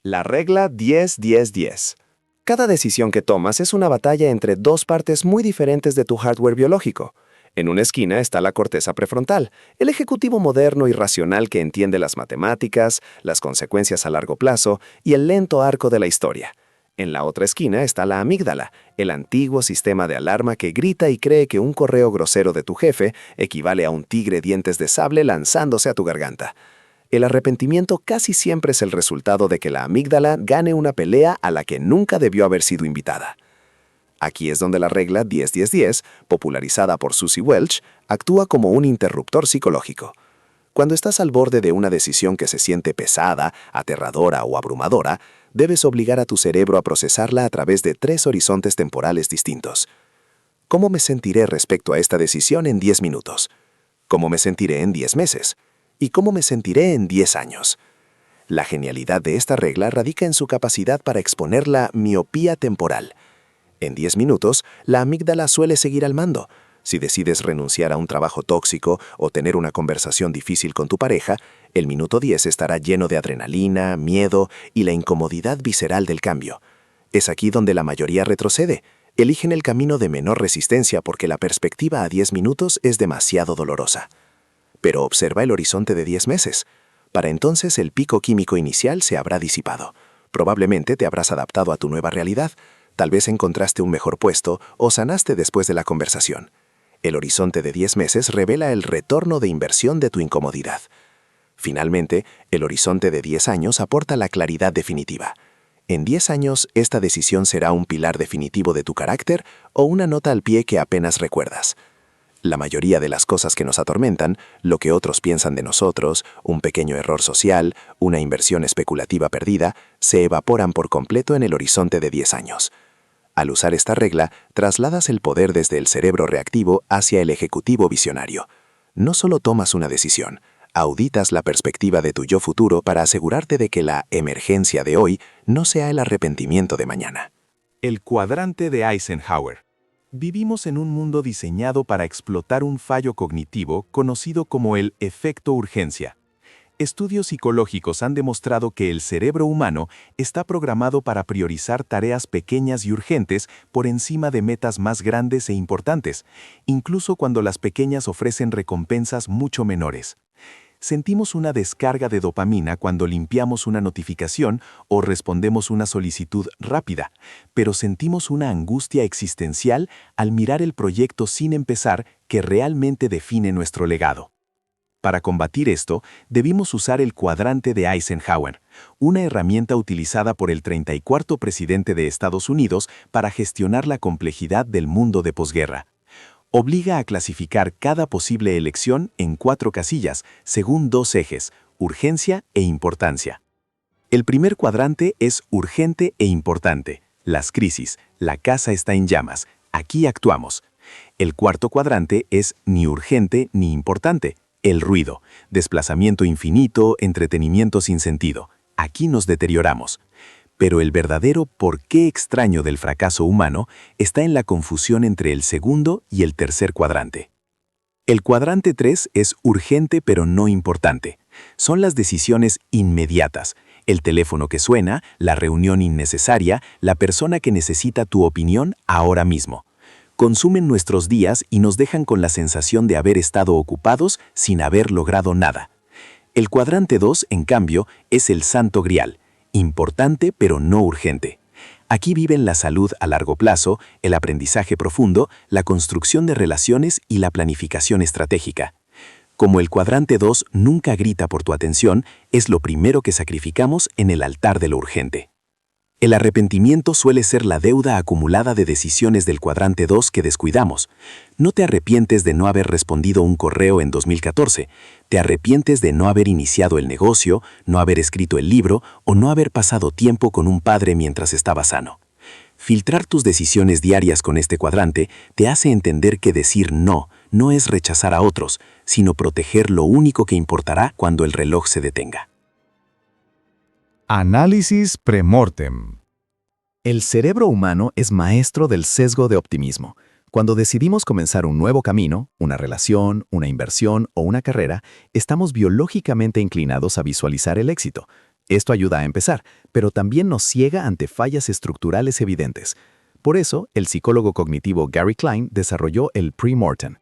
La regla 10-10-10. Cada decisión que tomas es una batalla entre dos partes muy diferentes de tu hardware biológico. En una esquina está la corteza prefrontal, el ejecutivo moderno y racional que entiende las matemáticas, las consecuencias a largo plazo y el lento arco de la historia. En la otra esquina está la amígdala, el antiguo sistema de alarma que grita y cree que un correo grosero de tu jefe equivale a un tigre dientes de sable lanzándose a tu garganta. El arrepentimiento casi siempre es el resultado de que la amígdala gane una pelea a la que nunca debió haber sido invitada. Aquí es donde la regla 10-10-10, popularizada por Susie Welch, actúa como un interruptor psicológico. Cuando estás al borde de una decisión que se siente pesada, aterradora o abrumadora, debes obligar a tu cerebro a procesarla a través de 3 horizontes temporales distintos. ¿Cómo me sentiré respecto a esta decisión en 10 minutos? ¿Cómo me sentiré en 10 meses? ¿Y cómo me sentiré en 10 años? La genialidad de esta regla radica en su capacidad para exponer la miopía temporal. En 10 minutos, la amígdala suele seguir al mando. Si decides renunciar a un trabajo tóxico o tener una conversación difícil con tu pareja, el minuto 10 estará lleno de adrenalina, miedo y la incomodidad visceral del cambio. Es aquí donde la mayoría retrocede. Eligen el camino de menor resistencia porque la perspectiva a 10 minutos es demasiado dolorosa. Pero observa el horizonte de 10 meses. Para entonces el pico químico inicial se habrá disipado. Probablemente te habrás adaptado a tu nueva realidad. Tal vez encontraste un mejor puesto o sanaste después de la conversación. El horizonte de 10 meses revela el retorno de inversión de tu incomodidad. Finalmente, el horizonte de 10 años aporta la claridad definitiva. En 10 años, esta decisión será un pilar definitivo de tu carácter o una nota al pie que apenas recuerdas. La mayoría de las cosas que nos atormentan, lo que otros piensan de nosotros, un pequeño error social, una inversión especulativa perdida, se evaporan por completo en el horizonte de 10 años. Al usar esta regla, trasladas el poder desde el cerebro reactivo hacia el ejecutivo visionario. No solo tomas una decisión, auditas la perspectiva de tu yo futuro para asegurarte de que la emergencia de hoy no sea el arrepentimiento de mañana. El cuadrante de Eisenhower. Vivimos en un mundo diseñado para explotar un fallo cognitivo conocido como el efecto urgencia. Estudios psicológicos han demostrado que el cerebro humano está programado para priorizar tareas pequeñas y urgentes por encima de metas más grandes e importantes, incluso cuando las pequeñas ofrecen recompensas mucho menores. Sentimos una descarga de dopamina cuando limpiamos una notificación o respondemos una solicitud rápida, pero sentimos una angustia existencial al mirar el proyecto sin empezar que realmente define nuestro legado. Para combatir esto, debimos usar el cuadrante de Eisenhower, una herramienta utilizada por el 34º presidente de Estados Unidos para gestionar la complejidad del mundo de posguerra. Obliga a clasificar cada posible elección en 4 casillas, según 2 ejes, urgencia e importancia. El primer cuadrante es urgente e importante, las crisis, la casa está en llamas, aquí actuamos. El cuarto cuadrante es ni urgente ni importante, el ruido, desplazamiento infinito, entretenimiento sin sentido, aquí nos deterioramos. Pero el verdadero porqué extraño del fracaso humano está en la confusión entre el segundo y el tercer cuadrante. El cuadrante 3 es urgente pero no importante. Son las decisiones inmediatas, el teléfono que suena, la reunión innecesaria, la persona que necesita tu opinión ahora mismo. Consumen nuestros días y nos dejan con la sensación de haber estado ocupados sin haber logrado nada. El cuadrante 2, en cambio, es el santo grial. Importante pero no urgente. Aquí viven la salud a largo plazo, el aprendizaje profundo, la construcción de relaciones y la planificación estratégica. Como el cuadrante 2 nunca grita por tu atención, es lo primero que sacrificamos en el altar de lo urgente. El arrepentimiento suele ser la deuda acumulada de decisiones del cuadrante 2 que descuidamos. No te arrepientes de no haber respondido un correo en 2014, te arrepientes de no haber iniciado el negocio, no haber escrito el libro o no haber pasado tiempo con un padre mientras estaba sano. Filtrar tus decisiones diarias con este cuadrante te hace entender que decir no es rechazar a otros, sino proteger lo único que importará cuando el reloj se detenga. Análisis premortem. El cerebro humano es maestro del sesgo de optimismo. Cuando decidimos comenzar un nuevo camino, una relación, una inversión o una carrera, estamos biológicamente inclinados a visualizar el éxito. Esto ayuda a empezar, pero también nos ciega ante fallas estructurales evidentes. Por eso, el psicólogo cognitivo Gary Klein desarrolló el pre-mortem.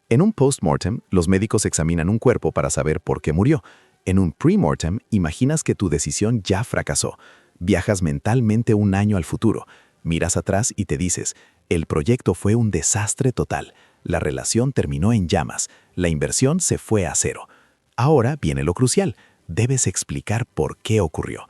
En un post-mortem, los médicos examinan un cuerpo para saber por qué murió. En un pre-mortem, imaginas que tu decisión ya fracasó. Viajas mentalmente un año al futuro. Miras atrás y te dices, el proyecto fue un desastre total. La relación terminó en llamas. La inversión se fue a cero. Ahora viene lo crucial. Debes explicar por qué ocurrió.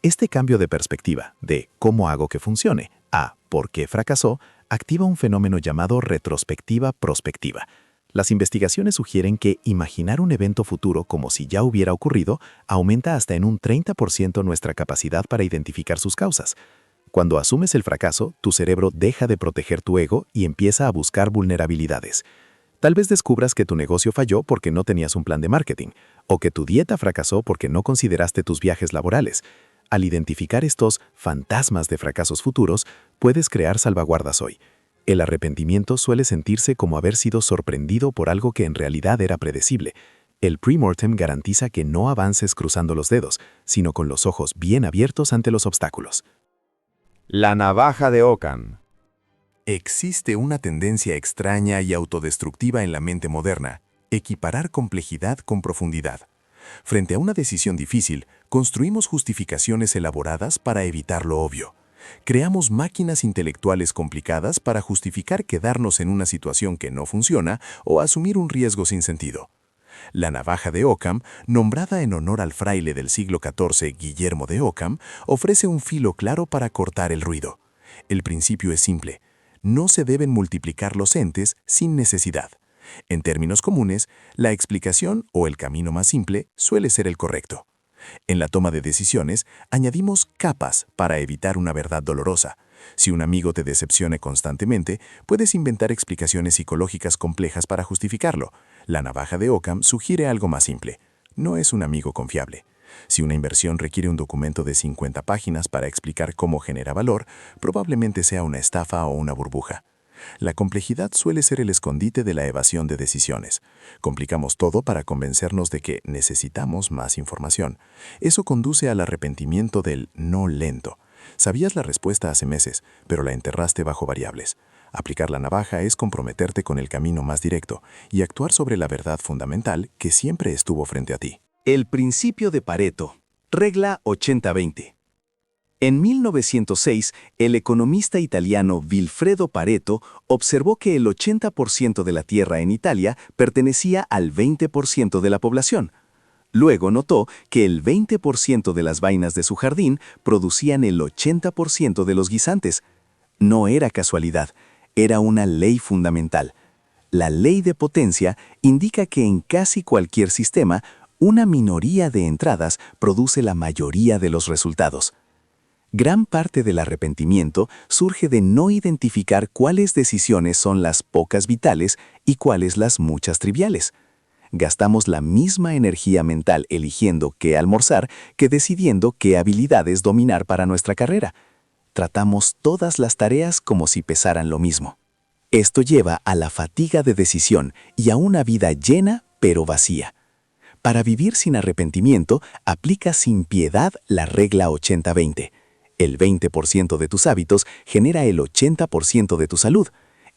Este cambio de perspectiva, de cómo hago que funcione, a por qué fracasó, activa un fenómeno llamado retrospectiva prospectiva. Las investigaciones sugieren que imaginar un evento futuro como si ya hubiera ocurrido aumenta hasta en un 30% nuestra capacidad para identificar sus causas. Cuando asumes el fracaso, tu cerebro deja de proteger tu ego y empieza a buscar vulnerabilidades. Tal vez descubras que tu negocio falló porque no tenías un plan de marketing, o que tu dieta fracasó porque no consideraste tus viajes laborales. Al identificar estos fantasmas de fracasos futuros, puedes crear salvaguardas hoy. El arrepentimiento suele sentirse como haber sido sorprendido por algo que en realidad era predecible. El pre-mortem garantiza que no avances cruzando los dedos, sino con los ojos bien abiertos ante los obstáculos. La navaja de Occam. Existe una tendencia extraña y autodestructiva en la mente moderna, equiparar complejidad con profundidad. Frente a una decisión difícil, construimos justificaciones elaboradas para evitar lo obvio. Creamos máquinas intelectuales complicadas para justificar quedarnos en una situación que no funciona o asumir un riesgo sin sentido. La navaja de Occam, nombrada en honor al fraile del siglo XIV Guillermo de Occam, ofrece un filo claro para cortar el ruido. El principio es simple. No se deben multiplicar los entes sin necesidad. En términos comunes, la explicación o el camino más simple suele ser el correcto. En la toma de decisiones, añadimos capas para evitar una verdad dolorosa. Si un amigo te decepciona constantemente, puedes inventar explicaciones psicológicas complejas para justificarlo. La navaja de Occam sugiere algo más simple. No es un amigo confiable. Si una inversión requiere un documento de 50 páginas para explicar cómo genera valor, probablemente sea una estafa o una burbuja. La complejidad suele ser el escondite de la evasión de decisiones. Complicamos todo para convencernos de que necesitamos más información. Eso conduce al arrepentimiento del no lento. Sabías la respuesta hace meses, pero la enterraste bajo variables. Aplicar la navaja es comprometerte con el camino más directo y actuar sobre la verdad fundamental que siempre estuvo frente a ti. El principio de Pareto, regla 80-20. En 1906, el economista italiano Vilfredo Pareto observó que el 80% de la tierra en Italia pertenecía al 20% de la población. Luego notó que el 20% de las vainas de su jardín producían el 80% de los guisantes. No era casualidad, era una ley fundamental. La ley de potencia indica que en casi cualquier sistema, una minoría de entradas produce la mayoría de los resultados. Gran parte del arrepentimiento surge de no identificar cuáles decisiones son las pocas vitales y cuáles las muchas triviales. Gastamos la misma energía mental eligiendo qué almorzar que decidiendo qué habilidades dominar para nuestra carrera. Tratamos todas las tareas como si pesaran lo mismo. Esto lleva a la fatiga de decisión y a una vida llena pero vacía. Para vivir sin arrepentimiento, aplica sin piedad la regla 80-20. El 20% de tus hábitos genera el 80% de tu salud.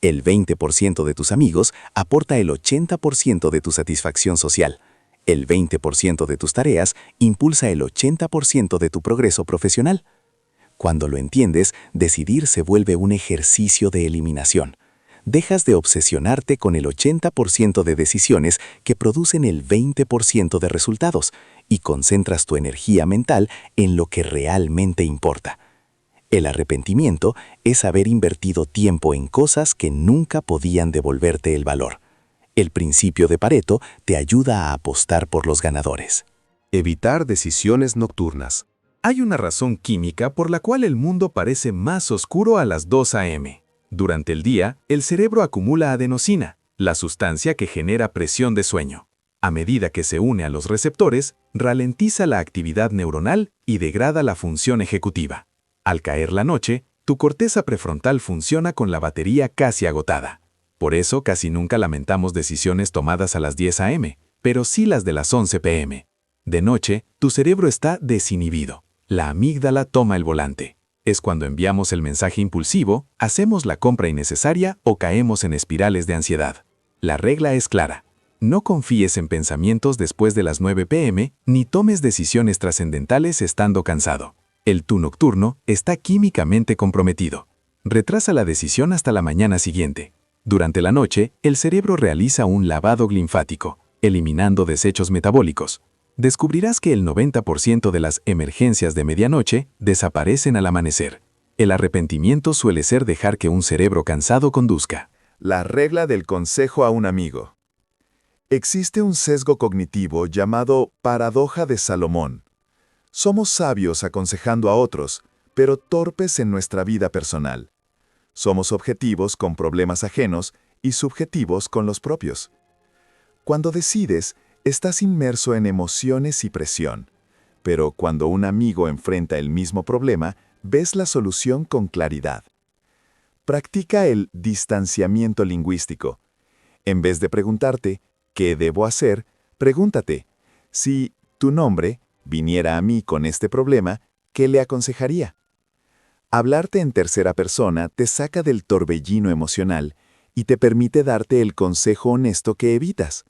El 20% de tus amigos aporta el 80% de tu satisfacción social. El 20% de tus tareas impulsa el 80% de tu progreso profesional. Cuando lo entiendes, decidir se vuelve un ejercicio de eliminación. Dejas de obsesionarte con el 80% de decisiones que producen el 20% de resultados y concentras tu energía mental en lo que realmente importa. El arrepentimiento es haber invertido tiempo en cosas que nunca podían devolverte el valor. El principio de Pareto te ayuda a apostar por los ganadores. Evitar decisiones nocturnas. Hay una razón química por la cual el mundo parece más oscuro a las 2 a.m. Durante el día, el cerebro acumula adenosina, la sustancia que genera presión de sueño. A medida que se une a los receptores, ralentiza la actividad neuronal y degrada la función ejecutiva. Al caer la noche, tu corteza prefrontal funciona con la batería casi agotada. Por eso casi nunca lamentamos decisiones tomadas a las 10 a.m., pero sí las de las 11 p.m. De noche, tu cerebro está desinhibido. La amígdala toma el volante. Es cuando enviamos el mensaje impulsivo, hacemos la compra innecesaria o caemos en espirales de ansiedad. La regla es clara. No confíes en pensamientos después de las 9 p.m. ni tomes decisiones trascendentales estando cansado. El tú nocturno está químicamente comprometido. Retrasa la decisión hasta la mañana siguiente. Durante la noche, el cerebro realiza un lavado linfático, eliminando desechos metabólicos. Descubrirás que el 90% de las emergencias de medianoche desaparecen al amanecer. El arrepentimiento suele ser dejar que un cerebro cansado conduzca. La regla del consejo a un amigo. Existe un sesgo cognitivo llamado paradoja de Salomón. Somos sabios aconsejando a otros, pero torpes en nuestra vida personal. Somos objetivos con problemas ajenos y subjetivos con los propios. Cuando decides, estás inmerso en emociones y presión, pero cuando un amigo enfrenta el mismo problema, ves la solución con claridad. Practica el distanciamiento lingüístico. En vez de preguntarte, ¿qué debo hacer?, pregúntate, si tu nombre viniera a mí con este problema, ¿qué le aconsejaría? Hablarte en tercera persona te saca del torbellino emocional y te permite darte el consejo honesto que evitas.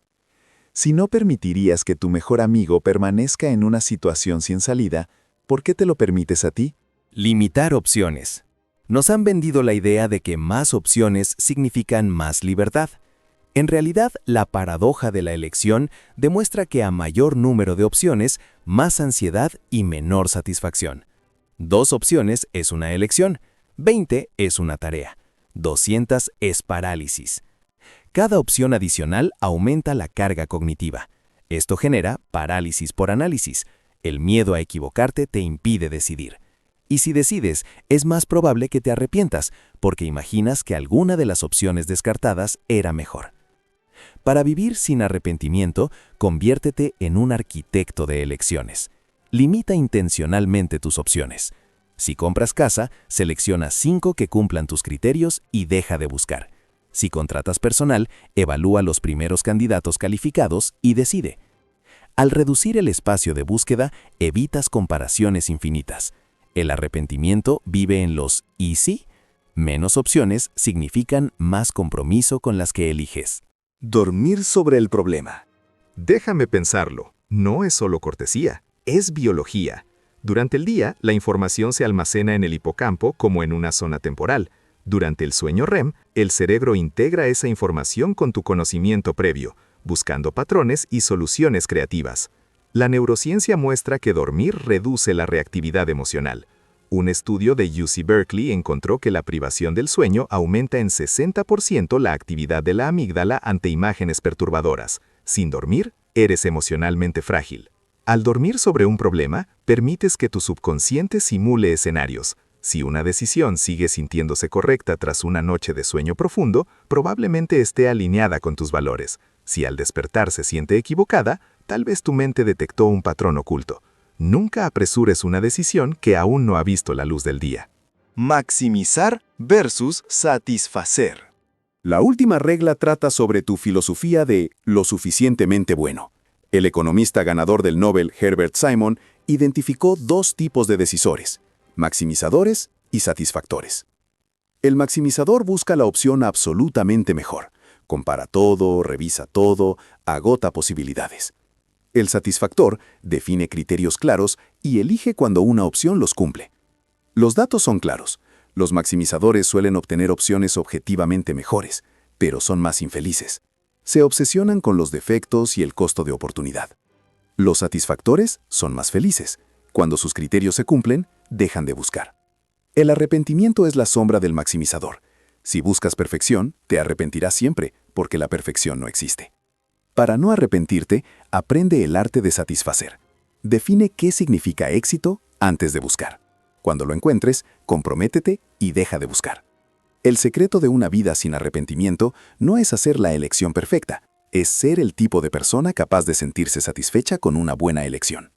Si no permitirías que tu mejor amigo permanezca en una situación sin salida, ¿por qué te lo permites a ti? Limitar opciones. Nos han vendido la idea de que más opciones significan más libertad. En realidad, la paradoja de la elección demuestra que a mayor número de opciones, más ansiedad y menor satisfacción. 2 opciones es una elección, 20 es una tarea, 200 es parálisis. Cada opción adicional aumenta la carga cognitiva. Esto genera parálisis por análisis. El miedo a equivocarte te impide decidir. Y si decides, es más probable que te arrepientas, porque imaginas que alguna de las opciones descartadas era mejor. Para vivir sin arrepentimiento, conviértete en un arquitecto de elecciones. Limita intencionalmente tus opciones. Si compras casa, selecciona 5 que cumplan tus criterios y deja de buscar. Si contratas personal, evalúa los primeros candidatos calificados y decide. Al reducir el espacio de búsqueda, evitas comparaciones infinitas. El arrepentimiento vive en los ¿y sí? Menos opciones significan más compromiso con las que eliges. Dormir sobre el problema. Déjame pensarlo. No es solo cortesía, es biología. Durante el día, la información se almacena en el hipocampo como en una zona temporal. Durante el sueño REM, el cerebro integra esa información con tu conocimiento previo, buscando patrones y soluciones creativas. La neurociencia muestra que dormir reduce la reactividad emocional. Un estudio de UC Berkeley encontró que la privación del sueño aumenta en 60% la actividad de la amígdala ante imágenes perturbadoras. Sin dormir, eres emocionalmente frágil. Al dormir sobre un problema, permites que tu subconsciente simule escenarios. Si una decisión sigue sintiéndose correcta tras una noche de sueño profundo, probablemente esté alineada con tus valores. Si al despertar se siente equivocada, tal vez tu mente detectó un patrón oculto. Nunca apresures una decisión que aún no ha visto la luz del día. Maximizar versus satisfacer. La última regla trata sobre tu filosofía de lo suficientemente bueno. El economista ganador del Nobel Herbert Simon identificó 2 tipos de decisores: maximizadores y satisfactores. El maximizador busca la opción absolutamente mejor. Compara todo, revisa todo, agota posibilidades. El satisfactor define criterios claros y elige cuando una opción los cumple. Los datos son claros. Los maximizadores suelen obtener opciones objetivamente mejores, pero son más infelices. Se obsesionan con los defectos y el costo de oportunidad. Los satisfactores son más felices. Cuando sus criterios se cumplen, dejan de buscar. El arrepentimiento es la sombra del maximizador. Si buscas perfección, te arrepentirás siempre, porque la perfección no existe. Para no arrepentirte, aprende el arte de satisfacer. Define qué significa éxito antes de buscar. Cuando lo encuentres, comprométete y deja de buscar. El secreto de una vida sin arrepentimiento no es hacer la elección perfecta, es ser el tipo de persona capaz de sentirse satisfecha con una buena elección.